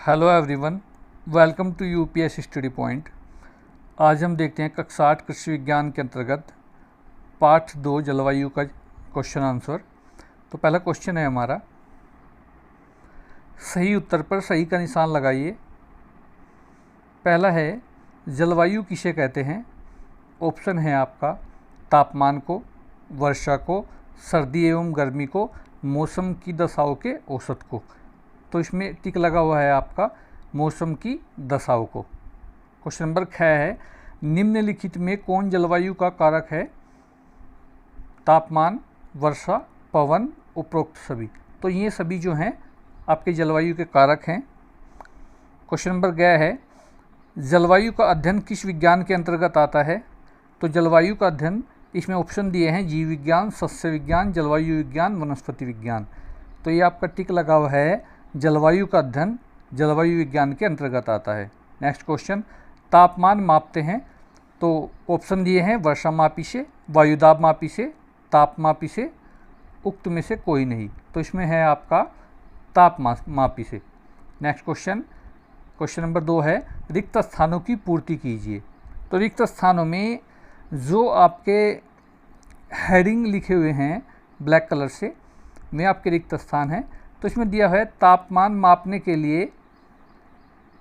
Hello everyone, welcome to UPS study point. आज हम देखते हैं कक्षा 8 कृषि विज्ञान के अंतर्गत पाठ 2 जलवायु का क्वेश्चन आंसर। तो पहला क्वेश्चन है हमारा, सही उत्तर पर सही का निशान लगाइए। पहला है, जलवायु किसे कहते हैं? ऑप्शन है आपका तापमान को, वर्षा को, सर्दी एवं गर्मी को, मौसम की दशाओं के औसत को। तो इसमें टिक लगा हुआ है आपका मौसम की दशाओं को। क्वेश्चन नंबर 6 है, निम्नलिखित में कौन जलवायु का कारक है? तापमान, वर्षा, पवन, उपरोक्त सभी। तो ये सभी जो हैं आपके जलवायु के कारक हैं। क्वेश्चन नंबर 11 है, जलवायु का अध्ययन किस विज्ञान के अंतर्गत आता है? तो जलवायु का अध्ययन, इसमें ऑप्शन दिए हैं जीव विज्ञान, सस्य विज्ञान, जलवायु विज्ञान, वनस्पति विज्ञान। तो ये आपका टिक लगा हुआ है, जलवायु का अध्ययन जलवायु विज्ञान के अंतर्गत आता है। नेक्स्ट क्वेश्चन, तापमान मापते हैं तो ऑप्शन दिए हैं वर्षा मापी से, वायुदाब मापी से, ताप मापी से, उक्त में से कोई नहीं। तो इसमें है आपका ताप मापी से। नेक्स्ट क्वेश्चन, क्वेश्चन नंबर 2 है, रिक्त स्थानों की पूर्ति कीजिए। तो रिक्त स्थानों में जो आपके हेडिंग लिखे हुए हैं ब्लैक कलर से, वे आपके रिक्त स्थान हैं। तो इसमें दिया है तापमान मापने के लिए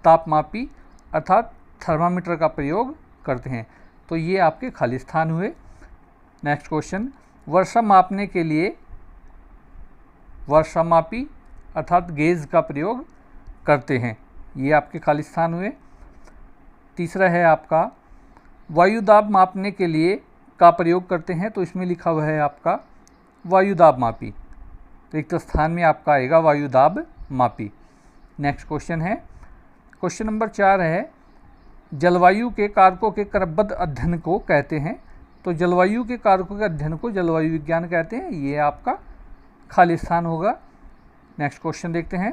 तापमापी अर्थात थर्मामीटर का प्रयोग करते हैं। तो ये आपके खाली स्थान हुए। नेक्स्ट क्वेश्चन, वर्षा मापने के लिए वर्षामापी अर्थात गेज का प्रयोग करते हैं। ये आपके खाली स्थान हुए। तीसरा है आपका, वायुदाब मापने के लिए का प्रयोग करते हैं। तो इसमें लिखा हुआ है आपका वायुदाब मापी। रिक्त स्थान में आपका आएगा वायुदाब मापी। नेक्स्ट क्वेश्चन है, क्वेश्चन नंबर 4 है, जलवायु के कारकों के क्रमबद्ध अध्ययन को कहते हैं। तो जलवायु के कारकों के अध्ययन को जलवायु विज्ञान कहते हैं। ये आपका खाली स्थान होगा। नेक्स्ट क्वेश्चन देखते हैं।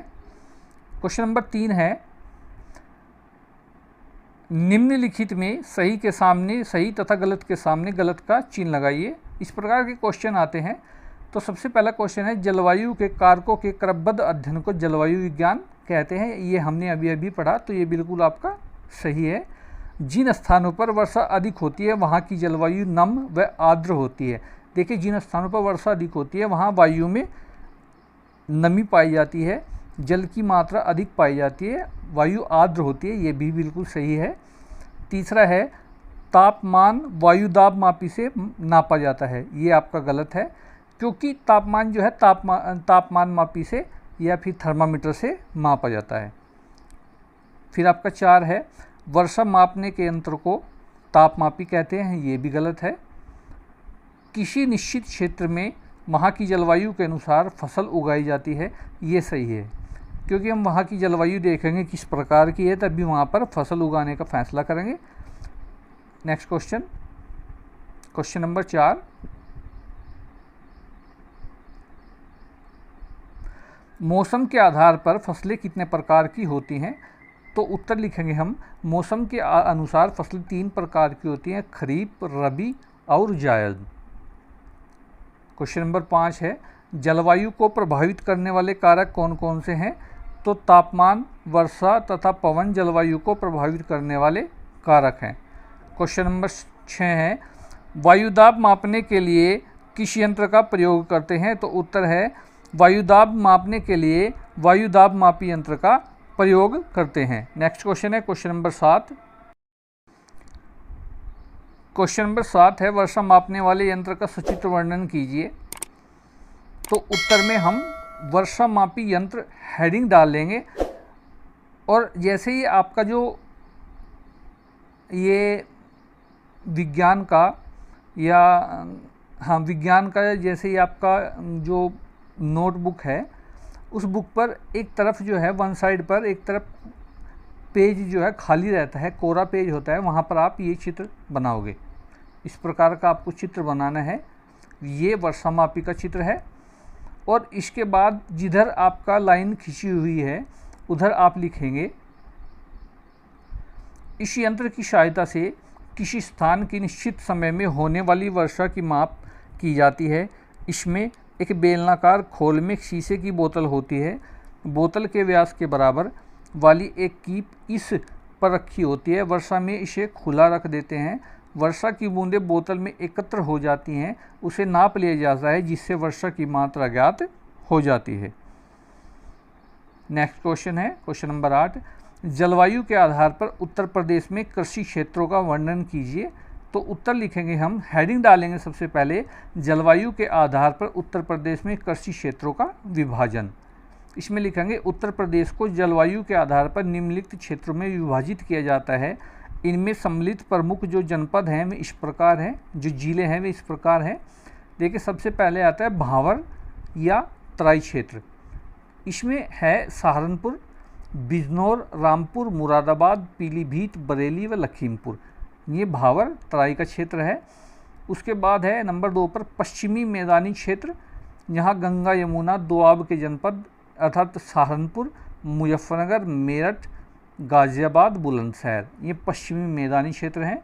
क्वेश्चन नंबर 3 है, निम्नलिखित में सही के सामने सही तथा गलत के सामने गलत का चिन्ह लगाइए। इस प्रकार के क्वेश्चन आते हैं। तो सबसे पहला क्वेश्चन है, जलवायु के कारकों के क्रमबद्ध अध्ययन को जलवायु विज्ञान कहते हैं। ये हमने अभी पढ़ा, तो ये बिल्कुल आपका सही है। जिन स्थानों पर वर्षा अधिक होती है वहाँ की जलवायु नम व आर्द्र होती है। देखिए, जिन स्थानों पर वर्षा अधिक होती है वहाँ वायु में नमी पाई जाती है, जल की मात्रा अधिक पाई जाती है, वायु आर्द्र होती है। ये भी बिल्कुल सही है। तीसरा है, तापमान वायुदाब मापी से नापा जाता है। ये आपका गलत है, क्योंकि तापमान जो है तापमान मापी से या फिर थर्मामीटर से मापा जाता है। फिर आपका 4 है, वर्षा मापने के यंत्र को तापमापी कहते हैं। ये भी गलत है। किसी निश्चित क्षेत्र में वहाँ की जलवायु के अनुसार फसल उगाई जाती है। ये सही है, क्योंकि हम वहाँ की जलवायु देखेंगे किस प्रकार की है, तभी वहाँ पर फसल उगाने का फैसला करेंगे। नेक्स्ट क्वेश्चन, क्वेश्चन नंबर 4, मौसम के आधार पर फसलें कितने प्रकार की होती हैं? तो उत्तर लिखेंगे हम, मौसम के अनुसार फसलें 3 प्रकार की होती हैं, खरीफ, रबी और जायद। क्वेश्चन नंबर 5 है, जलवायु को प्रभावित करने वाले कारक कौन कौन से हैं? तो तापमान, वर्षा तथा पवन जलवायु को प्रभावित करने वाले कारक हैं। क्वेश्चन नंबर 6 है, वायुदाब मापने के लिए किस यंत्र का प्रयोग करते हैं? तो उत्तर है, वायुदाब मापने के लिए वायुदाब मापी यंत्र का प्रयोग करते हैं। नेक्स्ट क्वेश्चन है क्वेश्चन नंबर 7। क्वेश्चन नंबर 7 है, वर्षा मापने वाले यंत्र का सचित्र वर्णन कीजिए। तो उत्तर में हम वर्षा मापी यंत्र हेडिंग डाल लेंगे, और जैसे ही आपका जो ये विज्ञान का विज्ञान का जैसे ही आपका जो नोटबुक है, उस बुक पर एक तरफ जो है वन साइड पर एक तरफ पेज जो है खाली रहता है, कोरा पेज होता है, वहाँ पर आप ये चित्र बनाओगे। इस प्रकार का आपको चित्र बनाना है। ये वर्षा मापी का चित्र है, और इसके बाद जिधर आपका लाइन खींची हुई है उधर आप लिखेंगे, इस यंत्र की सहायता से किसी स्थान की निश्चित समय में होने वाली वर्षा की माप की जाती है। इसमें एक बेलनाकार खोल में शीशे की बोतल होती है। बोतल के व्यास के बराबर वाली एक कीप इस पर रखी होती है। वर्षा में इसे खुला रख देते हैं। वर्षा की बूंदें बोतल में एकत्र हो जाती हैं, उसे नाप लिया जाता है जिससे वर्षा की मात्रा ज्ञात हो जाती है। नेक्स्ट क्वेश्चन है क्वेश्चन नंबर 8, जलवायु के आधार पर उत्तर प्रदेश में कृषि क्षेत्रों का वर्णन कीजिए। तो उत्तर लिखेंगे हम, हेडिंग डालेंगे सबसे पहले, जलवायु के आधार पर उत्तर प्रदेश में कृषि क्षेत्रों का विभाजन। इसमें लिखेंगे उत्तर प्रदेश को जलवायु के आधार पर निम्नलिखित क्षेत्रों में विभाजित किया जाता है। इनमें सम्मिलित प्रमुख जो जनपद हैं वे इस प्रकार हैं, जो जिले हैं वे इस प्रकार हैं। देखिए सबसे पहले आता है भावर या तराई क्षेत्र। इसमें है सहारनपुर, बिजनौर, रामपुर, मुरादाबाद, पीलीभीत, बरेली व लखीमपुर। ये भावर तराई का क्षेत्र है। उसके बाद है नंबर 2 पर पश्चिमी मैदानी क्षेत्र। यहाँ गंगा यमुना दोआब के जनपद अर्थात सहारनपुर, मुजफ्फरनगर, मेरठ, गाज़ियाबाद, बुलंदशहर, ये पश्चिमी मैदानी क्षेत्र हैं।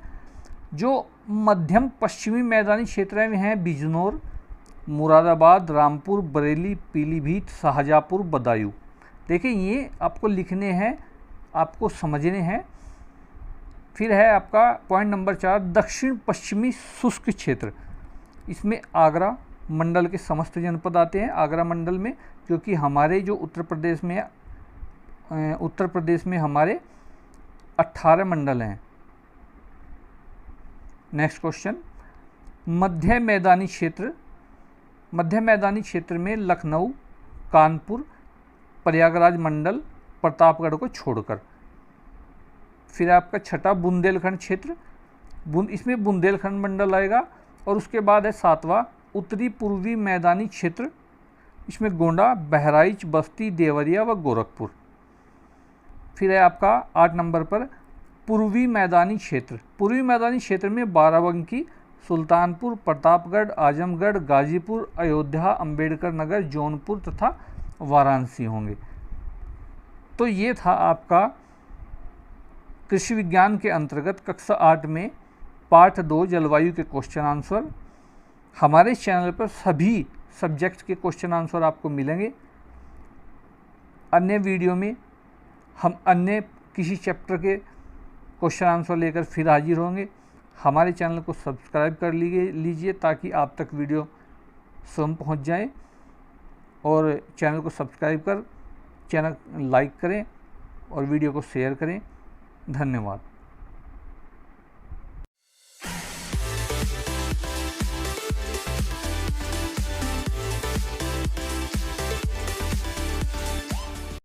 जो मध्यम पश्चिमी मैदानी क्षेत्र हैं बिजनौर, मुरादाबाद, रामपुर, बरेली, पीलीभीत, शाहजहाँपुर, बदायूं। देखिए ये आपको लिखने हैं, आपको समझने हैं। फिर है आपका पॉइंट नंबर 4, दक्षिण पश्चिमी शुष्क क्षेत्र। इसमें आगरा मंडल के समस्त जनपद आते हैं आगरा मंडल में, क्योंकि हमारे जो उत्तर प्रदेश में हमारे 18 मंडल हैं। नेक्स्ट क्वेश्चन, मध्य मैदानी क्षेत्र। मध्य मैदानी क्षेत्र में लखनऊ, कानपुर, प्रयागराज मंडल, प्रतापगढ़ को छोड़कर। फिर आपका छठा बुंदेलखंड क्षेत्र, इसमें बुंदेलखंड मंडल आएगा। और उसके बाद है 7वां उत्तरी पूर्वी मैदानी क्षेत्र। इसमें गोंडा, बहराइच, बस्ती, देवरिया व गोरखपुर। फिर है आपका 8 नंबर पर पूर्वी मैदानी क्षेत्र। पूर्वी मैदानी क्षेत्र में बाराबंकी, सुल्तानपुर, प्रतापगढ़, आजमगढ़, गाजीपुर, अयोध्या, अंबेडकर नगर, जौनपुर तथा वाराणसी होंगे। तो ये था आपका कृषि विज्ञान के अंतर्गत कक्षा 8 में पाठ 2 जलवायु के क्वेश्चन आंसर। हमारे चैनल पर सभी सब्जेक्ट के क्वेश्चन आंसर आपको मिलेंगे। अन्य वीडियो में हम अन्य किसी चैप्टर के क्वेश्चन आंसर लेकर फिर हाजिर होंगे। हमारे चैनल को सब्सक्राइब कर लीजिए ताकि आप तक वीडियो स्वयं पहुंच जाए। और चैनल को सब्सक्राइब कर चैनल लाइक करें और वीडियो को शेयर करें। धन्यवाद।